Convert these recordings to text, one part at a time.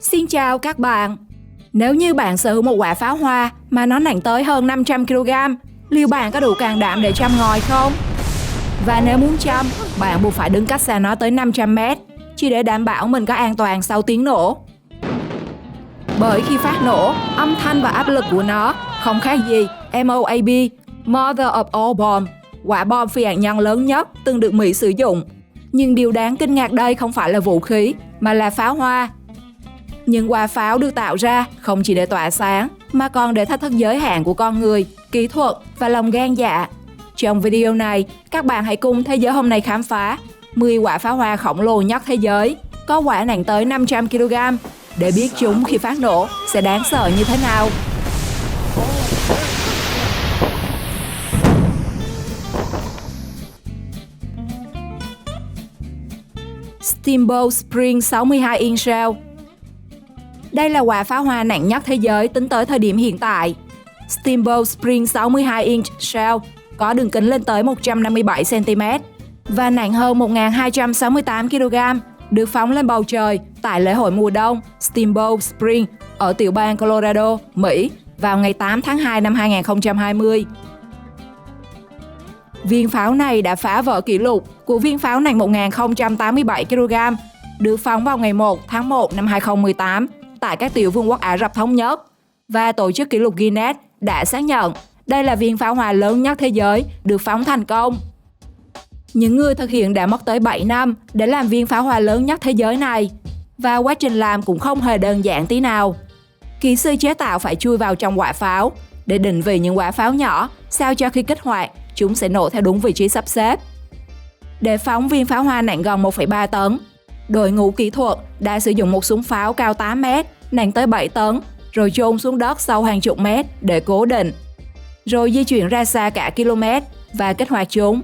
Xin chào các bạn! Nếu như bạn sở hữu một quả pháo hoa mà nó nặng tới hơn 500 kg, liệu bạn có đủ can đảm để châm ngòi không? Và nếu muốn châm, bạn buộc phải đứng cách xa nó tới 500 mét, chỉ để đảm bảo mình có an toàn sau tiếng nổ. Bởi khi phát nổ, âm thanh và áp lực của nó không khác gì MOAB, Mother of All Bombs, quả bom phi hạt nhân lớn nhất từng được Mỹ sử dụng. Nhưng điều đáng kinh ngạc đây không phải là vũ khí, mà là pháo hoa. Những quả pháo được tạo ra không chỉ để tỏa sáng, mà còn để thách thức giới hạn của con người, kỹ thuật và lòng gan dạ. Trong video này, các bạn hãy cùng Thế giới hôm nay khám phá 10 quả pháo hoa khổng lồ nhất thế giới, có quả nặng tới 500 kg, để biết chúng khi phát nổ sẽ đáng sợ như thế nào. Steamboat Spring 62 inch shell. Đây là quả pháo hoa nặng nhất thế giới tính tới thời điểm hiện tại. Steamboat Spring 62 inch shell có đường kính lên tới 157 cm và nặng hơn 1.268 kg, được phóng lên bầu trời tại lễ hội mùa đông Steamboat Spring ở tiểu bang Colorado, Mỹ vào ngày 8 tháng 2 năm 2020. Viên pháo này đã phá vỡ kỷ lục của viên pháo nặng 1.087 kg, được phóng vào ngày 1 tháng 1 năm 2018 tại các tiểu vương quốc Ả Rập Thống Nhất, và tổ chức kỷ lục Guinness đã xác nhận đây là viên pháo hoa lớn nhất thế giới được phóng thành công. Những người thực hiện đã mất tới 7 năm để làm viên pháo hoa lớn nhất thế giới này, và quá trình làm cũng không hề đơn giản tí nào. Kỹ sư chế tạo phải chui vào trong quả pháo để định vị những quả pháo nhỏ sao cho khi kích hoạt, chúng sẽ nổ theo đúng vị trí sắp xếp. Để phóng viên pháo hoa nặng gần 1,3 tấn, đội ngũ kỹ thuật đã sử dụng một súng pháo cao 8 mét, nặng tới 7 tấn, rồi chôn xuống đất sâu hàng chục mét để cố định, rồi di chuyển ra xa cả km và kích hoạt chúng.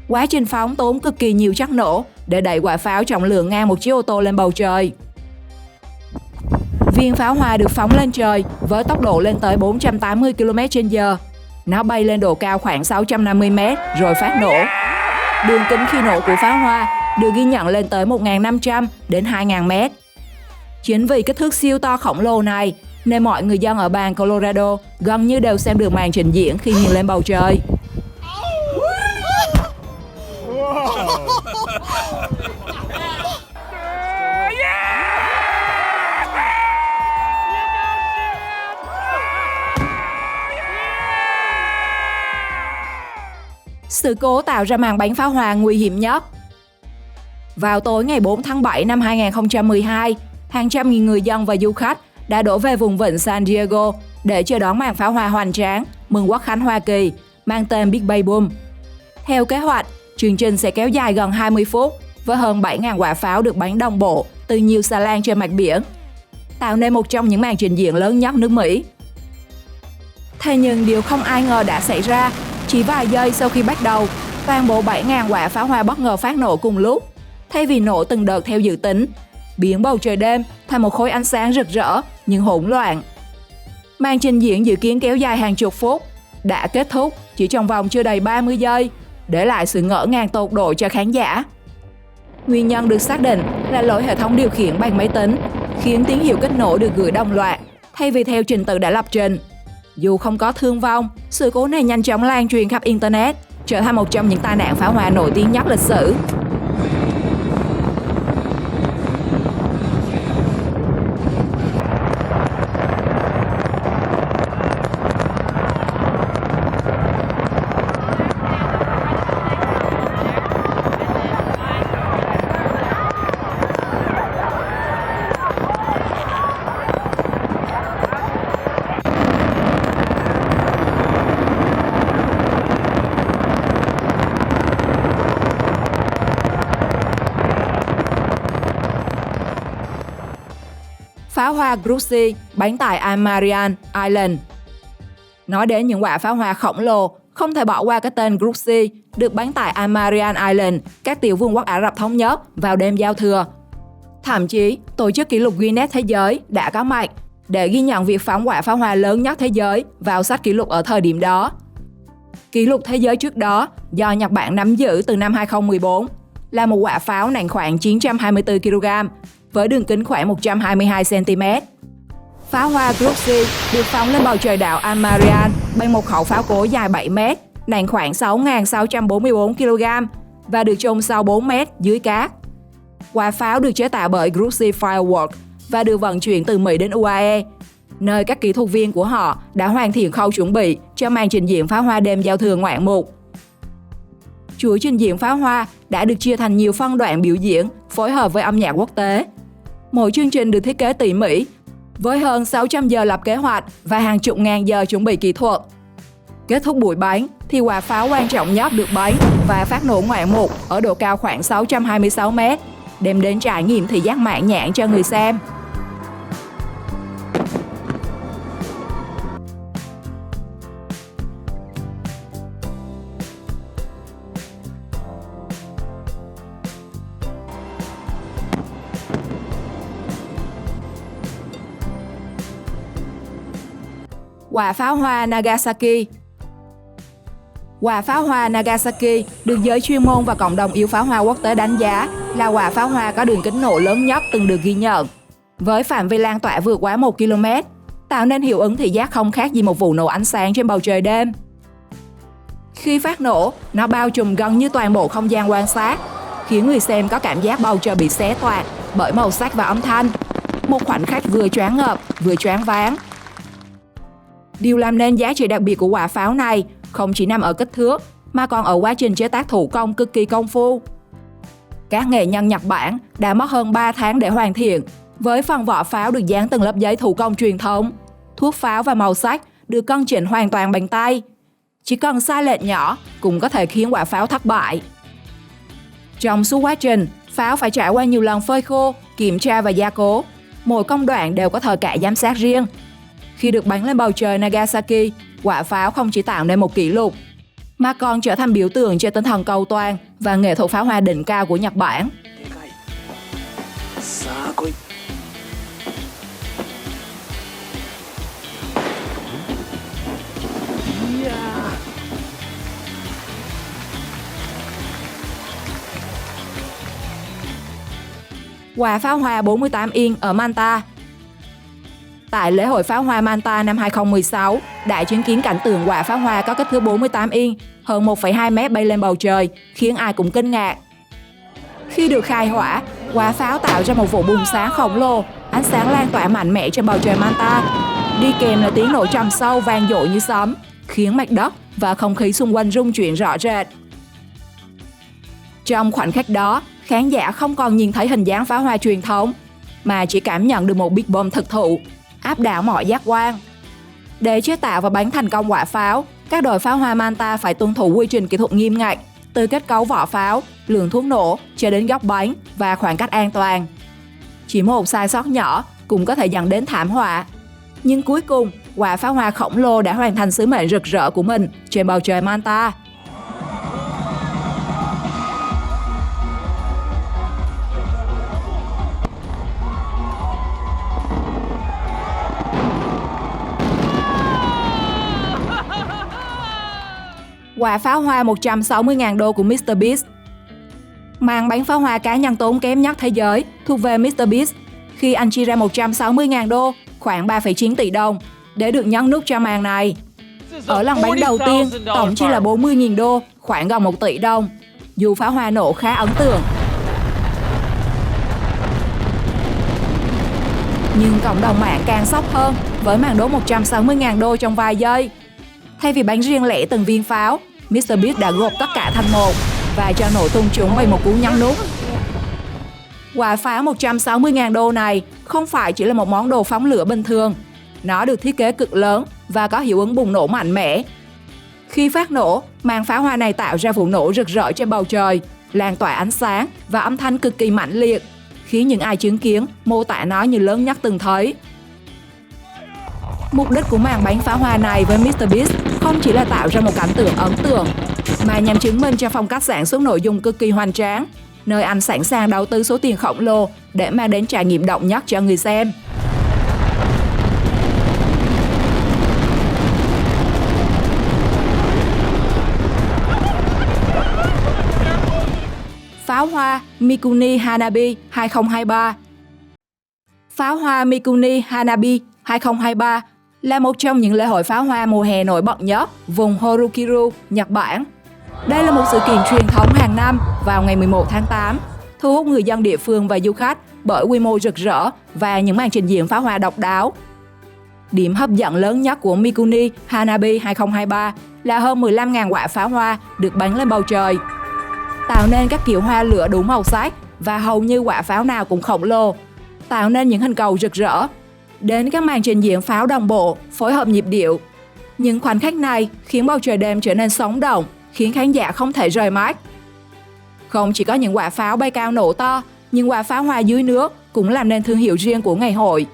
Quá trình phóng tốn cực kỳ nhiều chất nổ để đẩy quả pháo trọng lượng ngang một chiếc ô tô lên bầu trời. Viên pháo hoa được phóng lên trời với tốc độ lên tới 480 km/h. Nó bay lên độ cao khoảng 650 m rồi phát nổ. Đường kính khi nổ của pháo hoa được ghi nhận lên tới 1.500 đến 2.000 m. Chính vì kích thước siêu to khổng lồ này nên mọi người dân ở bang Colorado gần như đều xem được màn trình diễn khi nhìn lên bầu trời. Sự cố tạo ra màn bắn pháo hoa nguy hiểm nhất. Vào tối ngày 4 tháng 7 năm 2012, hàng trăm nghìn người dân và du khách đã đổ về vùng vịnh San Diego để chờ đón màn pháo hoa hoành tráng mừng Quốc khánh Hoa Kỳ mang tên Big Bay Boom. Theo kế hoạch, chương trình sẽ kéo dài gần 20 phút với hơn 7.000 quả pháo được bắn đồng bộ từ nhiều xà lan trên mặt biển, tạo nên một trong những màn trình diễn lớn nhất nước Mỹ. Thế nhưng điều không ai ngờ đã xảy ra. Chỉ vài giây sau khi bắt đầu, toàn bộ 7.000 quả pháo hoa bất ngờ phát nổ cùng lúc. Thay vì nổ từng đợt theo dự tính, biến bầu trời đêm thành một khối ánh sáng rực rỡ nhưng hỗn loạn. Màn trình diễn dự kiến kéo dài hàng chục phút đã kết thúc chỉ trong vòng chưa đầy 30 giây, để lại sự ngỡ ngàng tột độ cho khán giả. Nguyên nhân được xác định là lỗi hệ thống điều khiển bằng máy tính, khiến tín hiệu kích nổ được gửi đồng loạt thay vì theo trình tự đã lập trình. Dù không có thương vong, sự cố này nhanh chóng lan truyền khắp Internet, trở thành một trong những tai nạn pháo hoa nổi tiếng nhất lịch sử. Pháo hoa Gruzi bắn tại Marian Island. Nói đến những quả pháo hoa khổng lồ, không thể bỏ qua cái tên Gruzi được bắn tại Marian Island, các tiểu vương quốc Ả Rập Thống Nhất vào đêm giao thừa. Thậm chí, tổ chức kỷ lục Guinness Thế giới đã có mặt để ghi nhận việc phóng quả pháo hoa lớn nhất thế giới vào sách kỷ lục ở thời điểm đó. Kỷ lục thế giới trước đó do Nhật Bản nắm giữ từ năm 2014 là một quả pháo nặng khoảng 924 kg với đường kính khoảng 122 cm. Pháo hoa Gruzi được phóng lên bầu trời đảo Al-Marian bằng một khẩu pháo cối dài 7 m, nặng khoảng 6.644 kg và được chôn sâu 4 m dưới cát. Quả pháo được chế tạo bởi Gruzi Fireworks và được vận chuyển từ Mỹ đến UAE, nơi các kỹ thuật viên của họ đã hoàn thiện khâu chuẩn bị cho màn trình diễn pháo hoa đêm giao thừa ngoạn mục. Chuỗi trình diễn pháo hoa đã được chia thành nhiều phân đoạn biểu diễn phối hợp với âm nhạc quốc tế. Mỗi chương trình được thiết kế tỉ mỉ, với hơn 600 giờ lập kế hoạch và hàng chục ngàn giờ chuẩn bị kỹ thuật. Kết thúc buổi bắn thì quả pháo quan trọng nhất được bắn và phát nổ ngoạn mục ở độ cao khoảng 626 m, đem đến trải nghiệm thị giác mãn nhãn cho người xem. Quả pháo hoa Nagasaki. Quả pháo hoa Nagasaki được giới chuyên môn và cộng đồng yêu pháo hoa quốc tế đánh giá là quả pháo hoa có đường kính nổ lớn nhất từng được ghi nhận, với phạm vi lan tỏa vượt quá 1 km, tạo nên hiệu ứng thị giác không khác gì một vụ nổ ánh sáng trên bầu trời đêm. Khi phát nổ, nó bao trùm gần như toàn bộ không gian quan sát, khiến người xem có cảm giác bầu trời bị xé toạc bởi màu sắc và âm thanh. Một khoảnh khắc vừa choáng ngợp, vừa choáng váng. Điều làm nên giá trị đặc biệt của quả pháo này không chỉ nằm ở kích thước, mà còn ở quá trình chế tác thủ công cực kỳ công phu. Các nghệ nhân Nhật Bản đã mất hơn 3 tháng để hoàn thiện, với phần vỏ pháo được dán từng lớp giấy thủ công truyền thống. Thuốc pháo và màu sắc được cân chỉnh hoàn toàn bằng tay. Chỉ cần sai lệch nhỏ cũng có thể khiến quả pháo thất bại. Trong suốt quá trình, pháo phải trải qua nhiều lần phơi khô, kiểm tra và gia cố. Mỗi công đoạn đều có thời cả giám sát riêng. Khi được bắn lên bầu trời Nagasaki, quả pháo không chỉ tạo nên một kỷ lục, mà còn trở thành biểu tượng cho tinh thần cầu toàn và nghệ thuật pháo hoa đỉnh cao của Nhật Bản. Quả pháo hoa 48 inch ở Manta. Tại lễ hội pháo hoa Manta năm 2016, đã chứng kiến cảnh tượng quả pháo hoa có kích thước 48 inch, hơn 1,2 m bay lên bầu trời, khiến ai cũng kinh ngạc. Khi được khai hỏa, quả pháo tạo ra một vụ bùng sáng khổng lồ, ánh sáng lan tỏa mạnh mẽ trên bầu trời Manta, đi kèm là tiếng nổ trầm sâu vang dội như sấm, khiến mặt đất và không khí xung quanh rung chuyển rõ rệt. Trong khoảnh khắc đó, khán giả không còn nhìn thấy hình dáng pháo hoa truyền thống, mà chỉ cảm nhận được một Big Bomb thực thụ, áp đảo mọi giác quan. Để chế tạo và bắn thành công quả pháo, các đội pháo hoa Manta phải tuân thủ quy trình kỹ thuật nghiêm ngặt, từ kết cấu vỏ pháo, lượng thuốc nổ cho đến góc bắn và khoảng cách an toàn. Chỉ một sai sót nhỏ cũng có thể dẫn đến thảm họa. Nhưng cuối cùng, quả pháo hoa khổng lồ đã hoàn thành sứ mệnh rực rỡ của mình trên bầu trời Manta. Quả pháo hoa 160.000 đô của MrBeast. Màn bắn pháo hoa cá nhân tốn kém nhất thế giới thuộc về MrBeast, khi anh chi ra 160.000 đô, khoảng 3,9 tỷ đồng, để được nhấn nút cho màn này. Ở lần bắn đầu tiên, tổng chi là 40.000 đô, khoảng gần 1 tỷ đồng. Dù pháo hoa nổ khá ấn tượng, nhưng cộng đồng mạng càng sốc hơn với màn đốt 160.000 đô trong vài giây. Thay vì bắn riêng lẻ từng viên pháo, MrBeast đã gộp tất cả thành một và cho nổ tung chúng bằng một cú nhấn nút. Quả pháo 160.000 đô này không phải chỉ là một món đồ phóng lửa bình thường. Nó được thiết kế cực lớn và có hiệu ứng bùng nổ mạnh mẽ. Khi phát nổ, màn pháo hoa này tạo ra vụ nổ rực rỡ trên bầu trời, lan tỏa ánh sáng và âm thanh cực kỳ mãnh liệt, khiến những ai chứng kiến mô tả nó như lớn nhất từng thấy. Mục đích của màn bắn pháo hoa này với MrBeast không chỉ là tạo ra một cảnh tượng ấn tượng, mà nhằm chứng minh cho phong cách sản xuất nội dung cực kỳ hoành tráng, nơi anh sẵn sàng đầu tư số tiền khổng lồ để mang đến trải nghiệm động nhất cho người xem. Pháo hoa Mikuni Hanabi 2023. Pháo hoa Mikuni Hanabi 2023 là một trong những lễ hội pháo hoa mùa hè nổi bật nhất vùng Hokkaido, Nhật Bản. Đây là một sự kiện truyền thống hàng năm vào ngày 11 tháng 8, thu hút người dân địa phương và du khách bởi quy mô rực rỡ và những màn trình diễn pháo hoa độc đáo. Điểm hấp dẫn lớn nhất của Mikuni Hanabi 2023 là hơn 15.000 quả pháo hoa được bắn lên bầu trời, tạo nên các kiểu hoa lửa đủ màu sắc và hầu như quả pháo nào cũng khổng lồ, tạo nên những hình cầu rực rỡ. Đến các màn trình diễn pháo đồng bộ, phối hợp nhịp điệu. Những khoảnh khắc này khiến bầu trời đêm trở nên sống động, khiến khán giả không thể rời mắt. Không chỉ có những quả pháo bay cao nổ to, những quả pháo hoa dưới nước cũng làm nên thương hiệu riêng của ngày hội.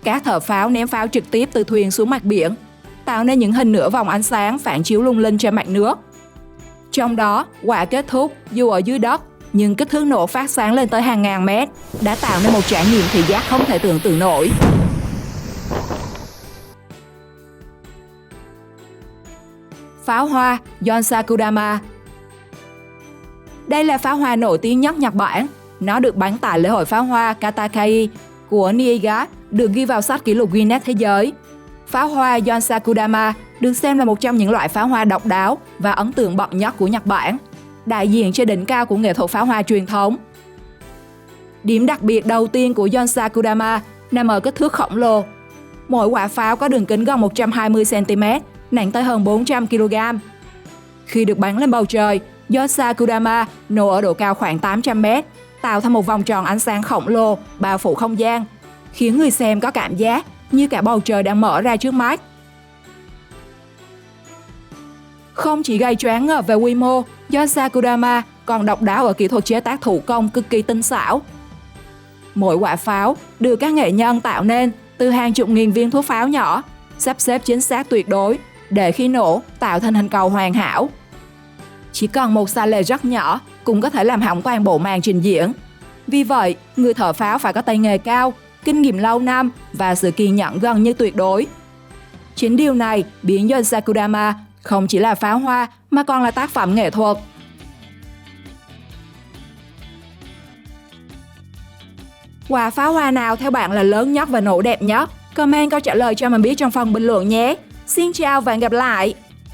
Các thợ pháo ném pháo trực tiếp từ thuyền xuống mặt biển, tạo nên những hình nửa vòng ánh sáng phản chiếu lung linh trên mặt nước. Trong đó, quả kết thúc dù ở dưới đất, nhưng kích thước nổ phát sáng lên tới hàng ngàn mét, đã tạo nên một trải nghiệm thị giác không thể tưởng tượng nổi. Pháo hoa Yonsakudama. Đây là pháo hoa nổi tiếng nhất Nhật Bản. Nó được bắn tại lễ hội pháo hoa Katakai của Niiga, được ghi vào sách kỷ lục Guinness Thế giới. Pháo hoa Yonsakudama được xem là một trong những loại pháo hoa độc đáo và ấn tượng bậc nhất của Nhật Bản, đại diện cho đỉnh cao của nghệ thuật pháo hoa truyền thống. Điểm đặc biệt đầu tiên của Yonsakudama nằm ở kích thước khổng lồ. Mỗi quả pháo có đường kính gần 120 cm, nặng tới hơn 400 kg. Khi được bắn lên bầu trời, Yonsakudama nổ ở độ cao khoảng 800 m, tạo thành một vòng tròn ánh sáng khổng lồ bao phủ không gian, khiến người xem có cảm giác như cả bầu trời đang mở ra trước mắt. Không chỉ gây choáng ngợp về quy mô, Yonsakudama còn độc đáo ở kỹ thuật chế tác thủ công cực kỳ tinh xảo. Mỗi quả pháo được các nghệ nhân tạo nên từ hàng chục nghìn viên thuốc pháo nhỏ, sắp xếp chính xác tuyệt đối để khi nổ tạo thành hình cầu hoàn hảo. Chỉ cần một sai lệch rất nhỏ cũng có thể làm hỏng toàn bộ màn trình diễn. Vì vậy, người thợ pháo phải có tay nghề cao, kinh nghiệm lâu năm và sự kiên nhẫn gần như tuyệt đối. Chính điều này biến Yonsakudama không chỉ là pháo hoa mà còn là tác phẩm nghệ thuật. Quả pháo hoa nào theo bạn là lớn nhất và nổ đẹp nhất? Comment câu trả lời cho mình biết trong phần bình luận nhé. Xin chào và hẹn gặp lại!